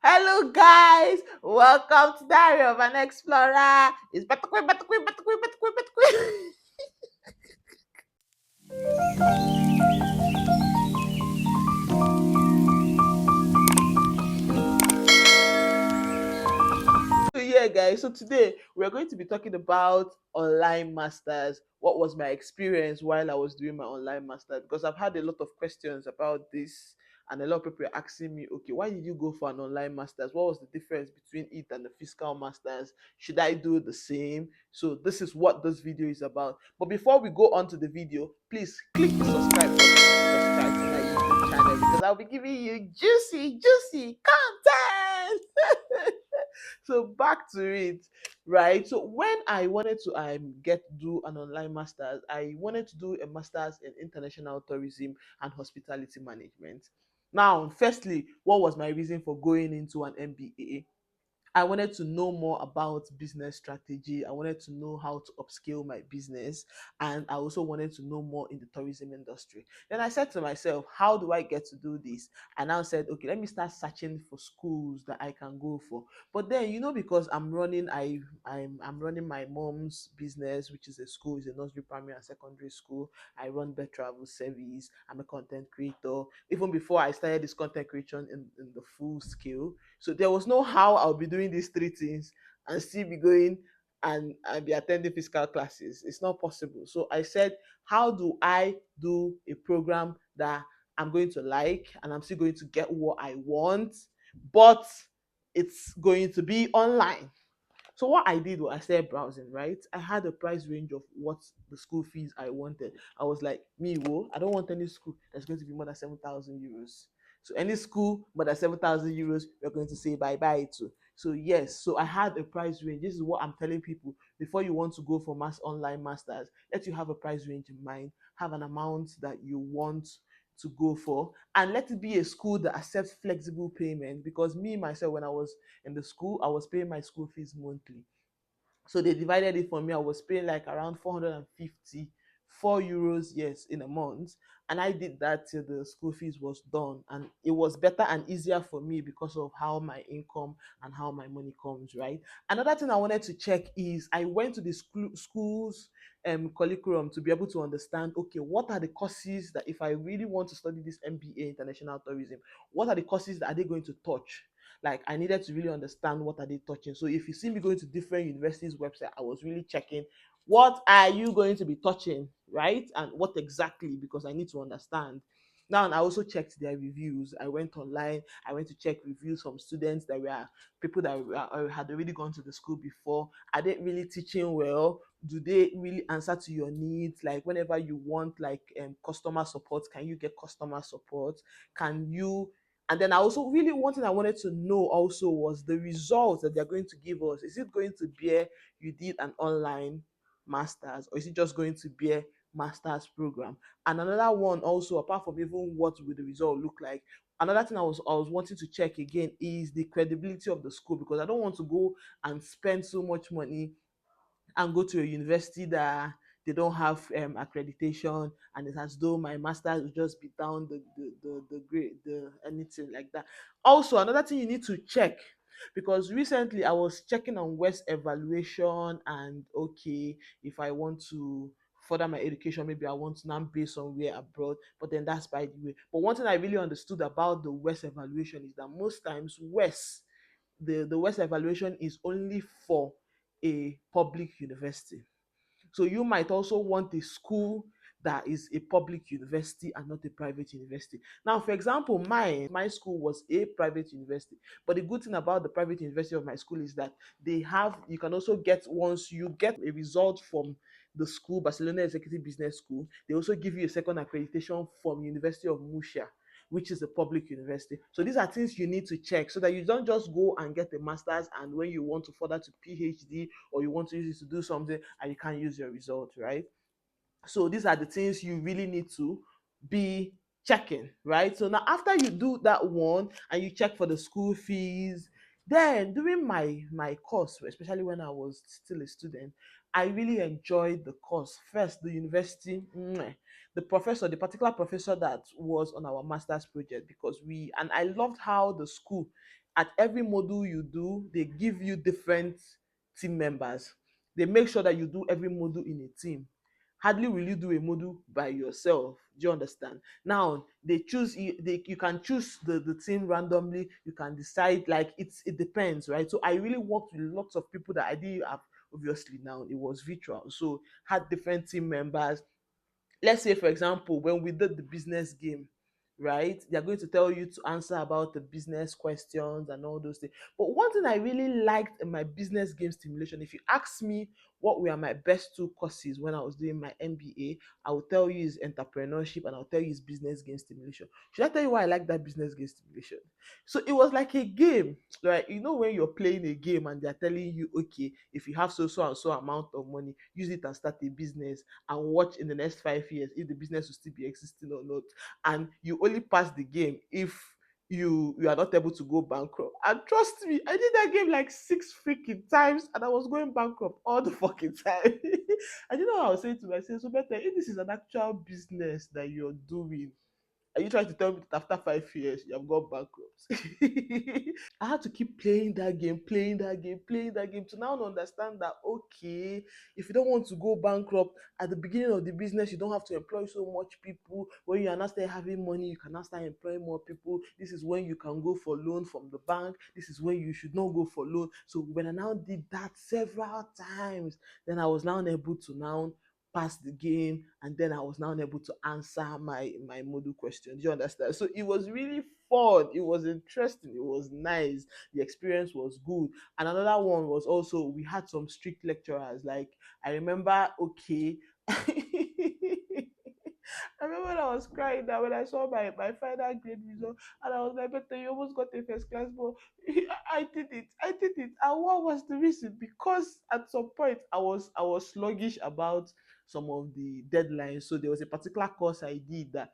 Hello, guys. Welcome to Diary of an Explorer. It's better quick, better quick, better quick, better quick, better quick. So yeah, guys. So today we're going to be talking about online masters. What was my experience while I was doing my online master? Because I've had a lot of questions about this, and a lot of people are asking me, okay, why did you go for an online masters? What was the difference between it and the physical masters? Should I do the same? So this is what this video is about. But before we go on to the video, please click the subscribe button to subscribe to my YouTube channel because I'll be giving you juicy content. So back to it, right? So when I wanted to get do an online masters, I wanted to do a masters in international tourism and hospitality management. Now, firstly, what was my reason for going into an MBA? I wanted to know more about business strategy. I wanted to know how to upscale my business. And I also wanted to know more in the tourism industry. Then I said to myself, how do I get to do this? And I said, okay, let me start searching for schools that I can go for. But then, because I'm running my mom's business, which is a school, is a nursery, primary, and secondary school. I run Bed Travel Service. I'm a content creator. Even before I started this content creation in the full scale, so there was no how I'll be doing these three things and still be going and be attending physical classes. It's not possible. So I said, how do I do a program that I'm going to like and I'm still going to get what I want, but it's going to be online? So what I did was I started browsing, right? I had a price range of what the school fees I wanted. I was like, I don't want any school that's going to be more than 7,000 euros. So any school more than 7,000 euros, we're going to say bye bye to. So yes, so I had a price range. This is what I'm telling people before you want to go for online masters. Let you have a price range in mind, have an amount that you want to go for, and let it be a school that accepts flexible payment. Because me myself, when I was in the school, I was paying my school fees monthly. So they divided it for me. I was paying like around 454 euros, yes, in a month. And I did that till the school fees was done. And it was better and easier for me because of how my income and how my money comes, right? Another thing I wanted to check is I went to the school's curriculum to be able to understand, okay, what are the courses that if I really want to study this MBA international tourism, what are the courses that are they going to touch? Like I needed to really understand what are they touching. So if you see me going to different universities website, I was really checking what are you going to be touching, right? And what exactly, because I need to understand. Now, and I also checked their reviews. I went online. I went to check reviews from students that were people that had already gone to the school before. Are they really teaching well? Do they really answer to your needs? Like whenever you want like customer support, can you get customer support? Can you And then I also really one thing I wanted to know also was the results that they're going to give us. Is it going to bear you did an online masters, or is it just going to bear masters program? And another one also, apart from even what will the result look like, another thing I was wanting to check again is the credibility of the school, because I don't want to go and spend so much money and go to a university that they don't have accreditation, and it's as though my master's will just be down the grade, the anything like that. Also, another thing you need to check, because recently I was checking on West evaluation, and okay, if I want to further my education, maybe I want to now be somewhere abroad, but then that's by the way. But one thing I really understood about the West evaluation is that most times the West evaluation is only for a public university. So you might also want a school that is a public university and not a private university. Now, for example, my school was a private university, but the good thing about the private university of my school is that you can also get, once you get a result from the school, Barcelona Executive Business School, they also give you a second accreditation from University of Murcia, which is a public university. So these are things you need to check so that you don't just go and get a master's, and when you want to further to PhD or you want to use it to do something and you can't use your result, right? So these are the things you really need to be checking, right? So now after you do that one and you check for the school fees, then during my course, especially when I was still a student, I really enjoyed the course. First, the university, the particular professor that was on our master's project, because I loved how the school at every module you do, they give you different team members. They make sure that you do every module in a team. Hardly will you do a module by yourself. Do you understand? Now they choose you. You can choose the team randomly. You can decide, like, it depends, right? So I really worked with lots of people that I didn't have. Obviously, now it was virtual, so had different team members. Let's say, for example, when we did the business game, right, they're going to tell you to answer about the business questions and all those things. But one thing I really liked in my business game stimulation, if you ask me what were my best two courses when I was doing my MBA, I will tell you is entrepreneurship and I'll tell you is business game stimulation. Should I tell you why I like that business game stimulation? So it was like a game, right? You know, when you're playing a game and they're telling you, okay, if you have so and so amount of money, use it and start a business and watch in the next 5 years if the business will still be existing or not. And you only pass the game if you are not able to go bankrupt. And trust me, I did that game like 6 freaking times and I was going bankrupt all the fucking time. I didn't know what I was saying to myself. So better if this is an actual business that you're doing, are you trying to tell me that after 5 years you have gone bankrupt? I had to keep playing that game, playing that game, playing that game to now understand that, okay, if you don't want to go bankrupt at the beginning of the business, you don't have to employ so much people. When you are now start having money, you can now start employing more people. This is when you can go for loan from the bank. This is when you should not go for loan. So when I now did that several times, then I was now able to now pass the game, and then I was now able to answer my module question. Do you understand? So it was really fun, it was interesting, it was nice, the experience was good. And another one was also we had some strict lecturers. Like I remember, okay, I remember when I was crying that when I saw my final grade result, and I was like, better you almost got a first class, but I did it. And what was the reason? Because at some point I was sluggish about some of the deadlines. So there was a particular course I did that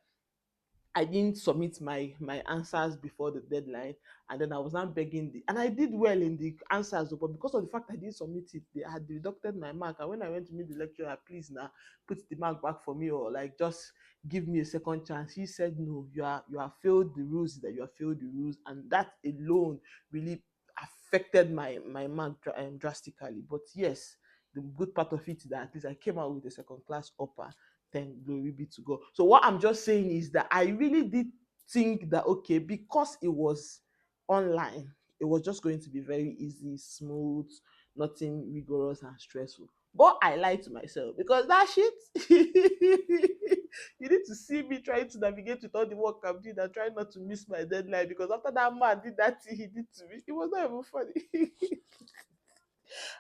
I didn't submit my answers before the deadline, and then I was now begging and I did well in the answers, but because of the fact I didn't submit it, they had deducted my mark. And when I went to meet the lecturer, please now put the mark back for me, or like just give me a second chance. He said, no, you have failed the rules, that you have failed the rules, and that alone really affected my mark drastically. But yes, the good part of it is that at least I came out with a second class upper. Then glory be to God. So what I'm just saying is that I really did think that, okay, because it was online, it was just going to be very easy, smooth, nothing rigorous and stressful. But I lied to myself because that shit, you need to see me trying to navigate with all the work I'm doing and trying not to miss my deadline, because after that man did that thing he did to me, it was not even funny.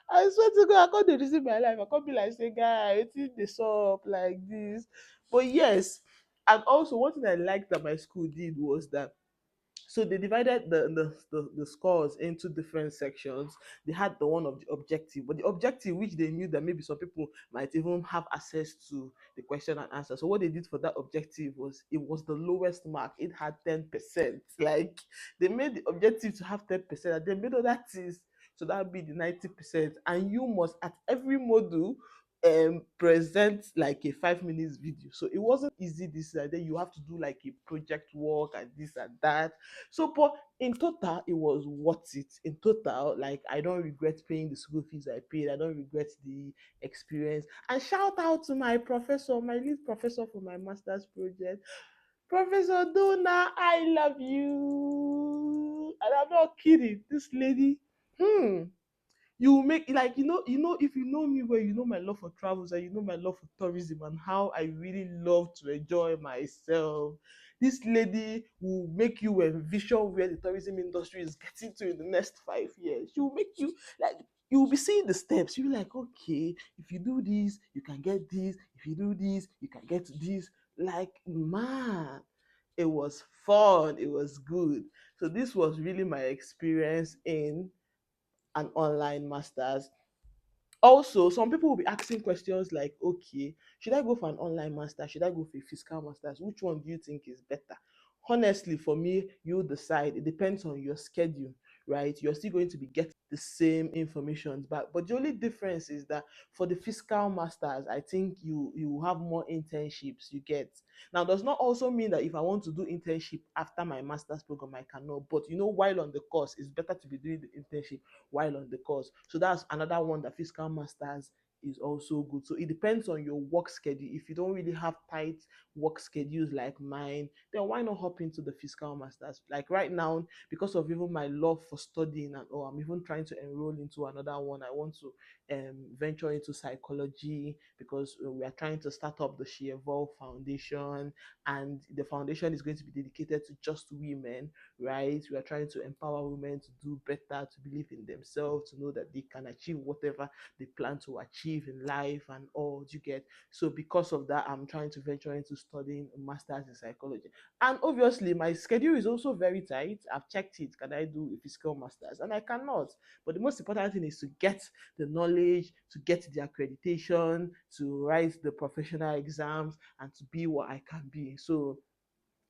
I swear to God, I can't dey reason my life. I can't be like, say, guy, wetin dey sup like this. But yes, and also one thing I liked that my school did was that, so they divided the scores into different sections. They had the one of the objective, but the objective, which they knew that maybe some people might even have access to the question and answer. So what they did for that objective was, it was the lowest mark. It had 10%. Like they made the objective to have 10%, and they made other things so that would be the 90%. And you must at every module present like a 5 minutes video. So it wasn't easy this and then you have to do like a project work and this and that. So, but in total, it was worth it. In total, like I don't regret paying the school fees I paid. I don't regret the experience. And shout out to my professor, my lead professor for my master's project, Professor Donna. I love you, and I'm not kidding. This lady, hmm, you make like, if you know me well, you know my love for travels and you know my love for tourism and how I really love to enjoy myself. This lady will make you envision where the tourism industry is getting to in the next 5 years. She will make you like, you will be seeing the steps. You'll be like, okay, if you do this you can get this, if you do this you can get this. Like, man, it was fun, it was good. So this was really my experience in an online masters. Also, some people will be asking questions like, okay, should I go for an online master? Should I go for a physical masters? Which one do you think is better? Honestly, for me, you decide. It depends on your schedule, right? You're still going to be getting the same information back. But the only difference is that for the fiscal masters, I think you have more internships you get. Now, does not also mean that if I want to do internship after my master's program, I cannot. But while on the course, it's better to be doing the internship while on the course. So that's another one that fiscal masters is also good. So it depends on your work schedule. If you don't really have tight work schedules like mine, then why not hop into the fiscal masters? Like right now, because of even my love for studying and I'm even trying to enroll into another one. I want to venture into psychology because we are trying to start up the She Evolve Foundation, and the foundation is going to be dedicated to just women, right? We are trying to empower women to do better, to believe in themselves, to know that they can achieve whatever they plan to achieve in life and all you get. So because of that, I'm trying to venture into studying a master's in psychology. And obviously, my schedule is also very tight. I've checked it. Can I do a physical master's? And I cannot. But the most important thing is to get the knowledge, to get the accreditation, to write the professional exams, and to be what I can be. So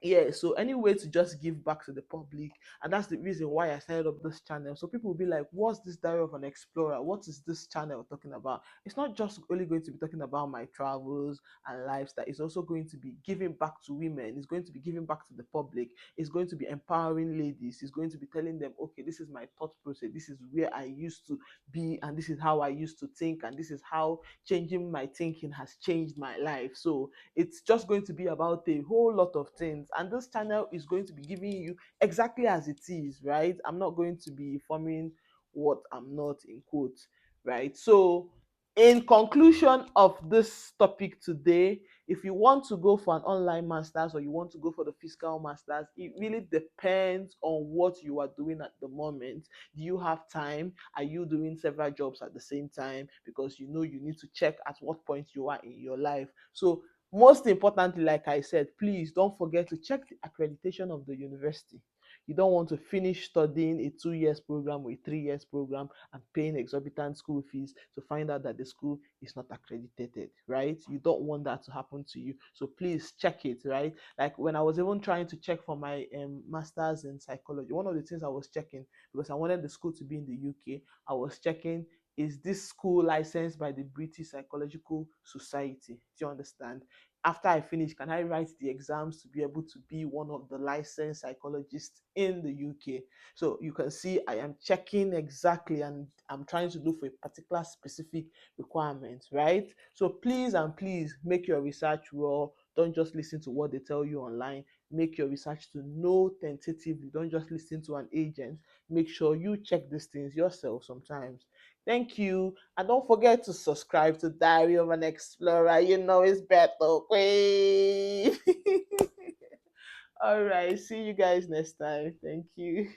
yeah, so any way to just give back to the public, and that's the reason why I started up this channel. So people will be like, what's this Diary of an Explorer? What is this channel talking about? It's not just only going to be talking about my travels and lifestyle. It's also going to be giving back to women. It's going to be giving back to the public. It's going to be empowering ladies. It's going to be telling them, okay, this is my thought process, this is where I used to be, and this is how I used to think, and this is how changing my thinking has changed my life. So it's just going to be about a whole lot of things, and this channel is going to be giving you exactly as it is, right? I'm not going to be forming what I'm not, in quotes, right? So in conclusion of this topic today, if you want to go for an online masters or you want to go for the fiscal masters, it really depends on what you are doing at the moment. Do you have time? Are you doing several jobs at the same time? Because you need to check at what point you are in your life. So most importantly, like I said, please don't forget to check the accreditation of the university. You don't want to finish studying a 2 years program or a 3 years program and paying exorbitant school fees to find out that the school is not accredited, right? You don't want that to happen to you. So please check it, right? Like when I was even trying to check for my master's in psychology, one of the things I was checking, because I wanted the school to be in the UK, I was checking, is this school licensed by the British Psychological Society? Do you understand? After I finish, can I write the exams to be able to be one of the licensed psychologists in the UK? So you can see I am checking exactly, and I'm trying to look for a particular specific requirement, right? So please and please make your research well. Don't just listen to what they tell you online. Make your research to know tentatively. Don't just listen to an agent. Make sure you check these things yourself sometimes. Thank you. And don't forget to subscribe to Diary of an Explorer. You know it's better. Queen. All right. See you guys next time. Thank you.